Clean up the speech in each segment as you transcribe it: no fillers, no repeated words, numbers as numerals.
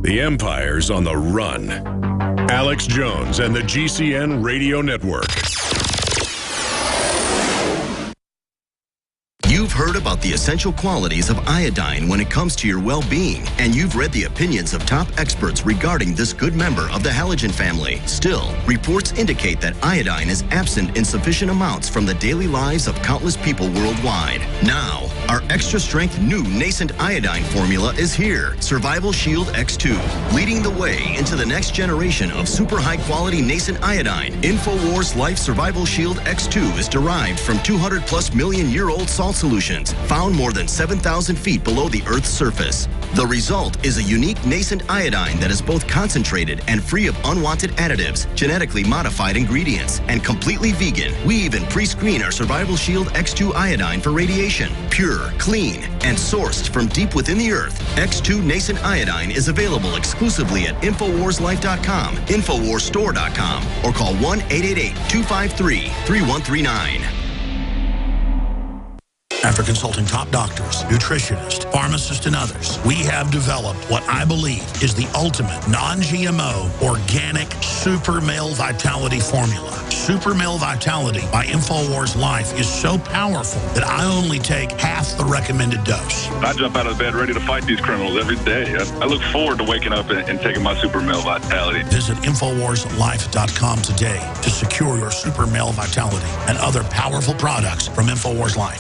The Empire's on the run. Alex Jones and the GCN Radio Network. You've heard about the essential qualities of iodine when it comes to your well-being, and you've read the opinions of top experts regarding this good member of the halogen family. Still, reports indicate that iodine is absent in sufficient amounts from the daily lives of countless people worldwide. Now, our extra-strength new nascent iodine formula is here, Survival Shield X2, leading the way into the next generation of super high-quality nascent iodine. InfoWars Life Survival Shield X2 is derived from 200+ million-year-old salt solutions found more than 7,000 feet below the Earth's surface. The result is a unique nascent iodine that is both concentrated and free of unwanted additives, genetically modified ingredients, and completely vegan. We even pre-screen our Survival Shield X2 iodine for radiation. Pure, clean, and sourced from deep within the Earth, X2 nascent iodine is available exclusively at InfoWarsLife.com, InfoWarsStore.com, or call 1-888-253-3139. After consulting top doctors, nutritionists, pharmacists, and others, we have developed what I believe is the ultimate non-GMO organic Super Male Vitality formula. Super Male Vitality by InfoWars Life is so powerful that I only take half the recommended dose. I jump out of bed ready to fight these criminals every day. I look forward to waking up and taking my Super Male Vitality. Visit InfoWarsLife.com today to secure your Super Male Vitality and other powerful products from InfoWars Life.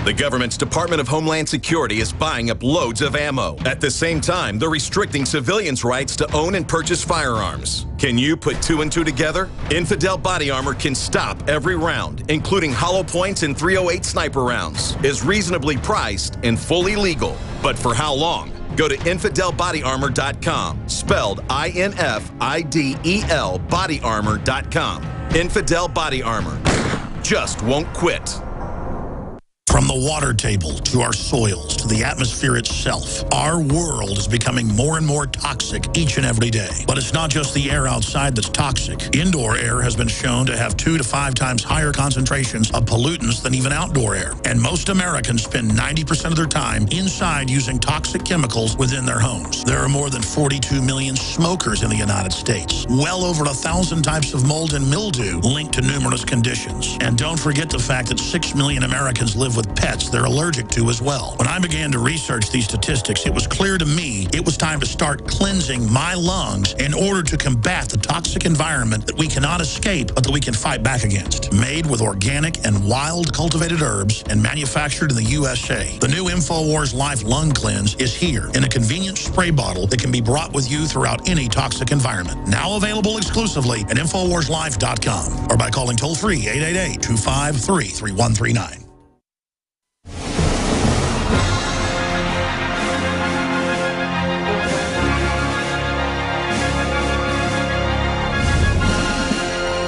The government's Department of Homeland Security is buying up loads of ammo. At the same time, they're restricting civilians' rights to own and purchase firearms. Can you put two and two together? Infidel Body Armor can stop every round, including hollow points and .308 sniper rounds, is reasonably priced and fully legal. But for how long? Go to InfidelBodyArmor.com, spelled INFIDEL bodyarmor.com. Infidel Body Armor. Just won't quit. From the water table to our soils to the atmosphere itself, our world is becoming more and more toxic each and every day. But it's not just the air outside that's toxic. Indoor air has been shown to have 2 to 5 times higher concentrations of pollutants than even outdoor air. And most Americans spend 90% of their time inside using toxic chemicals within their homes. There are more than 42 million smokers in the United States. Well over 1,000 types of mold and mildew linked to numerous conditions. And don't forget the fact that 6 million Americans live with pets they're allergic to as well. When I began to research these statistics, it was clear to me it was time to start cleansing my lungs in order to combat the toxic environment that we cannot escape, but that we can fight back against. Made with organic and wild cultivated herbs and manufactured in the USA, the new InfoWars Life Lung Cleanse is here in a convenient spray bottle that can be brought with you throughout any toxic environment. Now available exclusively at InfoWarsLife.com or by calling toll-free 888-253-3139.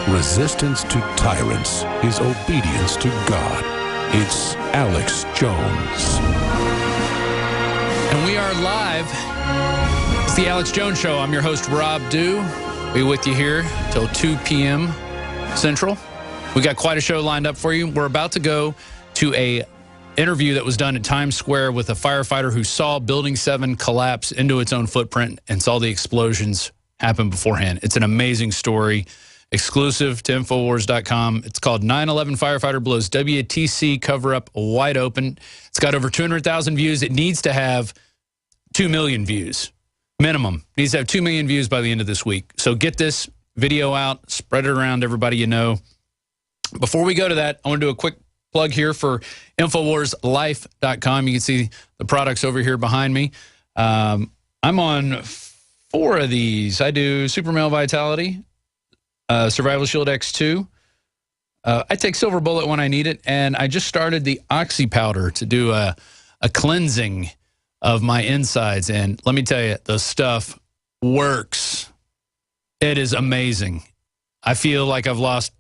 Resistance to tyrants is obedience to God. It's Alex Jones. And we are live. It's the Alex Jones Show. I'm your host, Rob Dew. We'll be with you here till 2 p.m. Central. We got quite a show lined up for you. We're about to go to a interview that was done at Times Square with a firefighter who saw Building 7 collapse into its own footprint and saw the explosions happen beforehand. It's an amazing story. Exclusive to Infowars.com. It's called 9/11 Firefighter Blows WTC Cover-Up Wide Open. It's got over 200,000 views. It needs to have 2 million views. Minimum. It needs to have 2 million views by the end of this week. So get this video out. Spread it around everybody you know. Before we go to that, I want to do a quick plug here for InfoWarsLife.com. You can see the products over here behind me. I'm on 4 of these. I do Super Male Vitality, Survival Shield X2. I take Silver Bullet when I need it, and I just started the Oxy Powder to do a cleansing of my insides. And let me tell you, the stuff works. It is amazing. I feel like I've lost,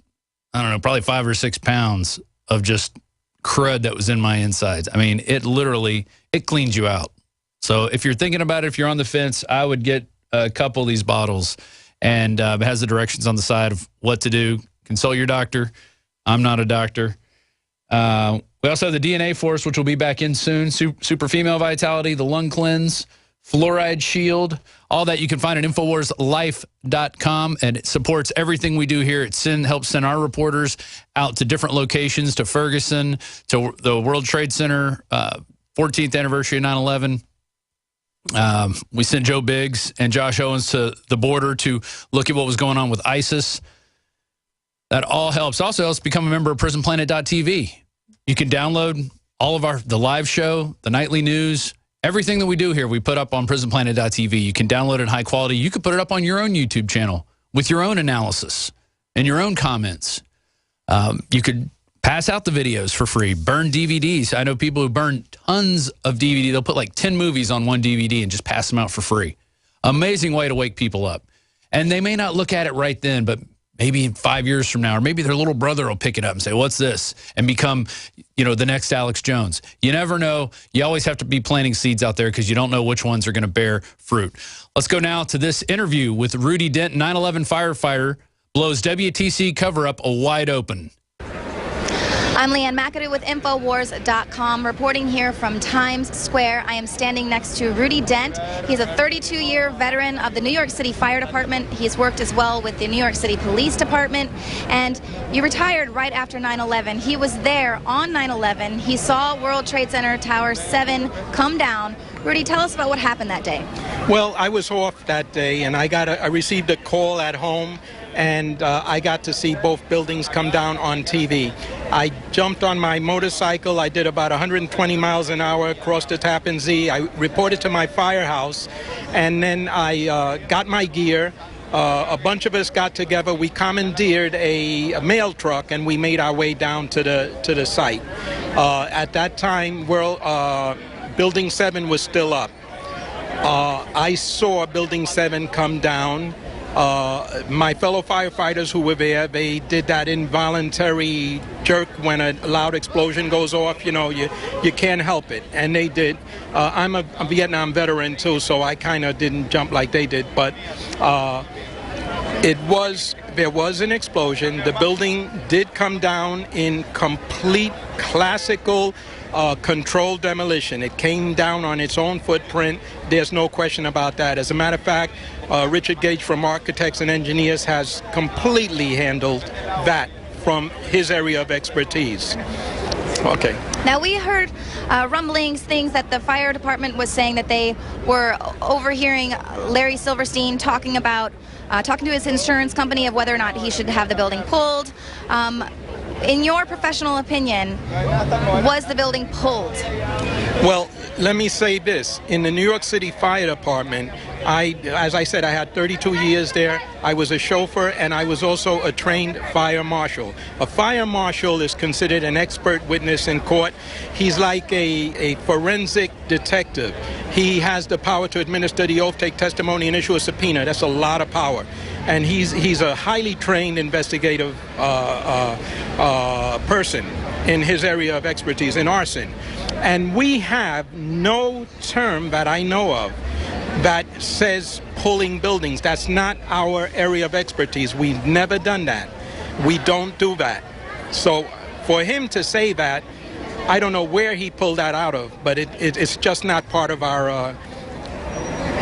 I don't know, probably 5 or 6 pounds of just crud that was in my insides. I mean, it literally, it cleans you out. So if you're thinking about it, if you're on the fence, I would get a couple of these bottles. And it has the directions on the side of what to do. Consult your doctor. I'm not a doctor. We also have the DNA Force, which will be back in soon. Super Female Vitality, the Lung Cleanse, fluoride shield, all that you can find at InfoWarsLife.com, and it supports everything we do here. It helps send our reporters out to different locations, to Ferguson, to the World Trade Center, 14th anniversary of 9/11. We sent Joe Biggs and Josh Owens to the border to look at what was going on with ISIS. That all helps. Also helps become a member of PrisonPlanet.tv. You can download all of the live show, the nightly news, everything that we do here, we put up on PrisonPlanet.tv. You can download it in high quality. You could put it up on your own YouTube channel with your own analysis and your own comments. You could pass out the videos for free, burn DVDs. I know people who burn tons of DVD. They'll put like 10 movies on one DVD and just pass them out for free. Amazing way to wake people up. And they may not look at it right then, but maybe in 5 years from now, or maybe their little brother will pick it up and say, what's this? And become, the next Alex Jones. You never know. You always have to be planting seeds out there because you don't know which ones are going to bear fruit. Let's go now to this interview with Rudy Dent, 9/11 firefighter, blows WTC cover-up wide open. I'm Leanne McAdoo with Infowars.com, reporting here from Times Square. I am standing next to Rudy Dent. He's a 32-year veteran of the New York City Fire Department. He's worked as well with the New York City Police Department. And you retired right after 9/11. He was there on 9/11. He saw World Trade Center Tower 7 come down. Rudy, tell us about what happened that day. Well, I was off that day, and I received a call at home, and I got to see both buildings come down on TV. I jumped on my motorcycle. I did about 120 miles an hour across the Tappan Zee. I reported to my firehouse, and then I got my gear. A bunch of us got together. We commandeered a mail truck, and we made our way down to the site. At that time, Building 7 was still up. I saw Building 7 come down. My fellow firefighters who were there, they did that involuntary jerk when a loud explosion goes off. You can't help it, and they did. I'm a Vietnam veteran too, so I kind of didn't jump like they did, but there was an explosion. The building did come down in complete classical controlled demolition. It came down on its own footprint. There's no question about that. As a matter of fact, Richard Gage from Architects and Engineers has completely handled that from his area of expertise. Okay. Now, we heard rumblings, things that the fire department was saying that they were overhearing Larry Silverstein talking to his insurance company of whether or not he should have the building pulled. In your professional opinion, was the building pulled? Well, let me say this. In the New York City Fire Department, as I said, I had 32 years there. I was a chauffeur, and I was also a trained fire marshal. A fire marshal is considered an expert witness in court. He's like a forensic detective. He has the power to administer the oath, take testimony, and issue a subpoena. That's a lot of power. And he's a highly trained investigative person in his area of expertise, in arson. And we have no term that I know of that says pulling buildings. That's not our area of expertise. We've never done that. We don't do that. So for him to say that, I don't know where he pulled that out of, but it's just not part of our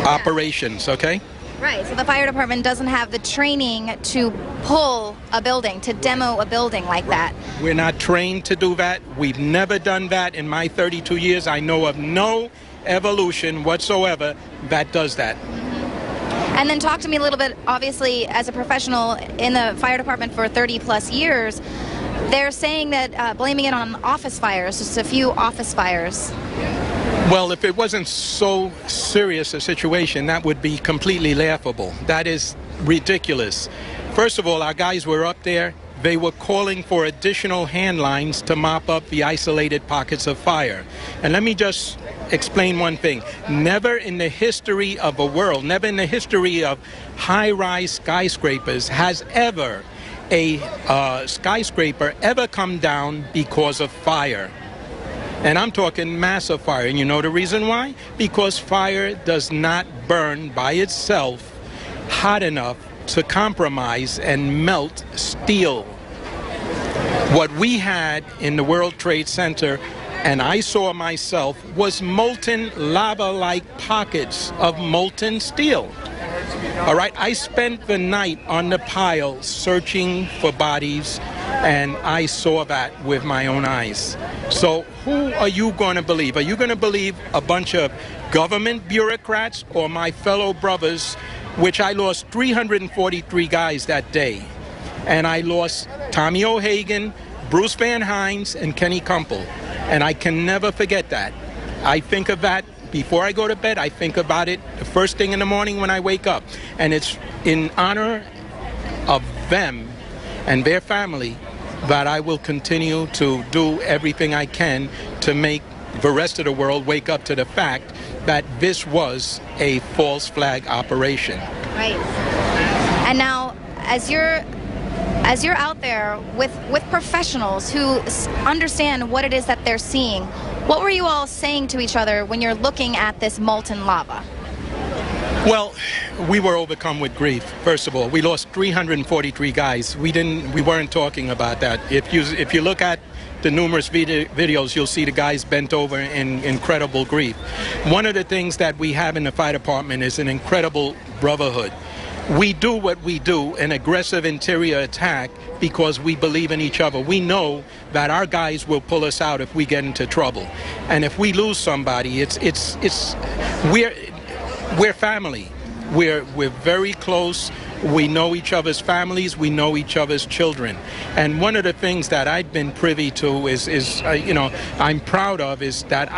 operations, okay? Right, so the fire department doesn't have the training to pull a building, to demo a building like that. We're not trained to do that. We've never done that. In my 32 years, I know of no evolution whatsoever that does that. And then talk to me a little bit, obviously, as a professional in the fire department for 30 plus years, they're saying that blaming it on office fires, just a few office fires. Well, if it wasn't so serious a situation, that would be completely laughable. That is ridiculous. First of all, our guys were up there. They were calling for additional hand lines to mop up the isolated pockets of fire. And let me just explain one thing. Never in the history of the world, never in the history of high-rise skyscrapers has ever a skyscraper ever come down because of fire. And I'm talking massive fire. And you know the reason why? Because fire does not burn by itself hot enough to compromise and melt steel. What we had in the World Trade Center and I saw myself was molten lava-like pockets of molten steel. All right, I spent the night on the pile searching for bodies, and I saw that with my own eyes. So who are you going to believe? Are you going to believe a bunch of government bureaucrats or my fellow brothers, which I lost 343 guys that day? And I lost Tommy O'Hagan, Bruce Van Hines, and Kenny Kumpel. And I can never forget that. I think of that before I go to bed. I think about it the first thing in the morning when I wake up. And it's in honor of them and their family that I will continue to do everything I can to make the rest of the world wake up to the fact that this was a false flag operation. Right. And now, as you're out there with professionals who understand what it is that they're seeing, what were you all saying to each other when you're looking at this molten lava? Well, we were overcome with grief. First of all, we lost 343 guys. We weren't talking about that. If you look at the numerous videos, you'll see the guys bent over in incredible grief. One of the things that we have in the fire department is an incredible brotherhood. We do what we do, an aggressive interior attack, because we believe in each other. We know that our guys will pull us out if we get into trouble. And if we lose somebody, we're family. We're very close. We know each other's families. We know each other's children. And one of the things that I've been privy to is I'm proud of is that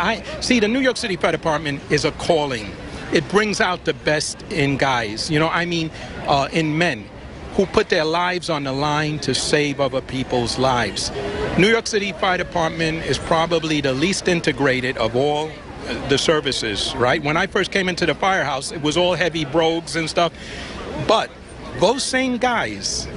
the New York City Fire Department is a calling. It brings out the best in guys, in men who put their lives on the line to save other people's lives. New York City Fire Department is probably the least integrated of all the services, right? When I first came into the firehouse, it was all heavy brogues and stuff. But those same guys,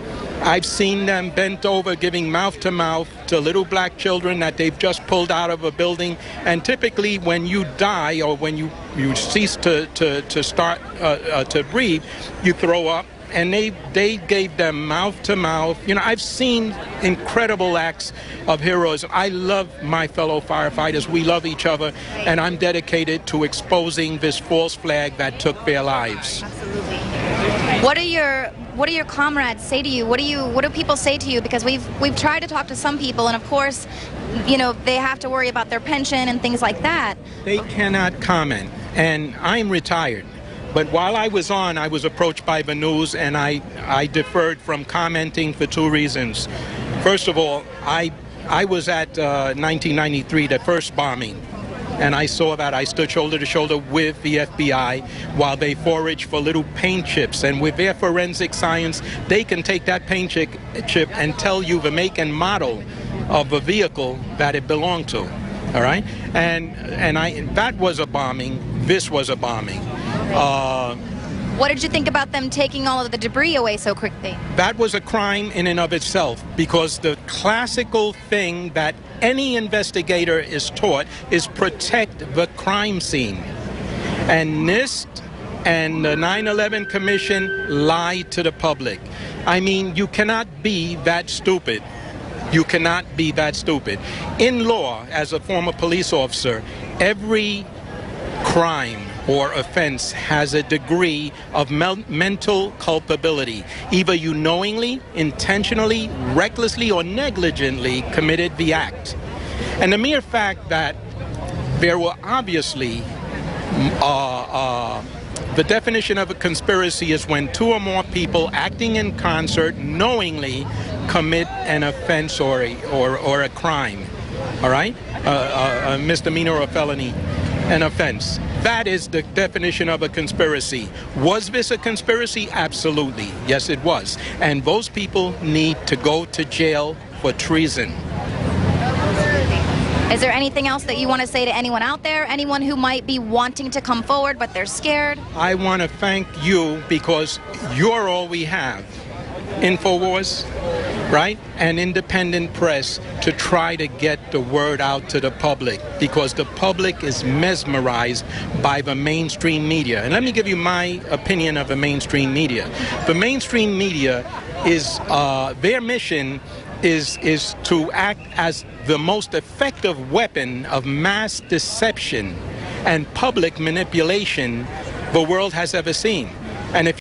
I've seen them bent over giving mouth-to-mouth to little black children that they've just pulled out of a building. And typically when you die or when you cease to start to breathe, you throw up. And they gave them mouth-to-mouth. I've seen incredible acts of heroes. I love my fellow firefighters. We love each other. And I'm dedicated to exposing this false flag that took their lives. Absolutely. What do your comrades say to you? What do people say to you? Because we've tried to talk to some people, and of course, they have to worry about their pension and things like that. They cannot comment. And I'm retired. But while I was on, I was approached by the news, and I deferred from commenting for two reasons. First of all, I was at 1993, the first bombing, and I saw that. I stood shoulder to shoulder with the FBI while they foraged for little paint chips. And with their forensic science, they can take that paint chip and tell you the make and model of the vehicle that it belonged to. All right? And that was a bombing. This was a bombing. What did you think about them taking all of the debris away so quickly? That was a crime in and of itself, because the classical thing that any investigator is taught is protect the crime scene. And NIST and the 9/11 Commission lied to the public. I mean, you cannot be that stupid. You cannot be that stupid. In law, as a former police officer, every crime or offense has a degree of mental culpability. Either you knowingly, intentionally, recklessly, or negligently committed the act. And the mere fact that there were obviously the definition of a conspiracy is when two or more people acting in concert knowingly commit an offense or a crime, all right? A misdemeanor or a felony, an offense. That is the definition of a conspiracy. Was this a conspiracy? Absolutely. Yes, it was. And those people need to go to jail for treason. Is there anything else that you want to say to anyone out there? Anyone who might be wanting to come forward but they're scared? I want to thank you, because you're all we have. InfoWars, right? And independent press to try to get the word out to the public, because the public is mesmerized by the mainstream media. And let me give you my opinion of the mainstream media. The mainstream media is, their mission is to act as the most effective weapon of mass deception and public manipulation the world has ever seen. And if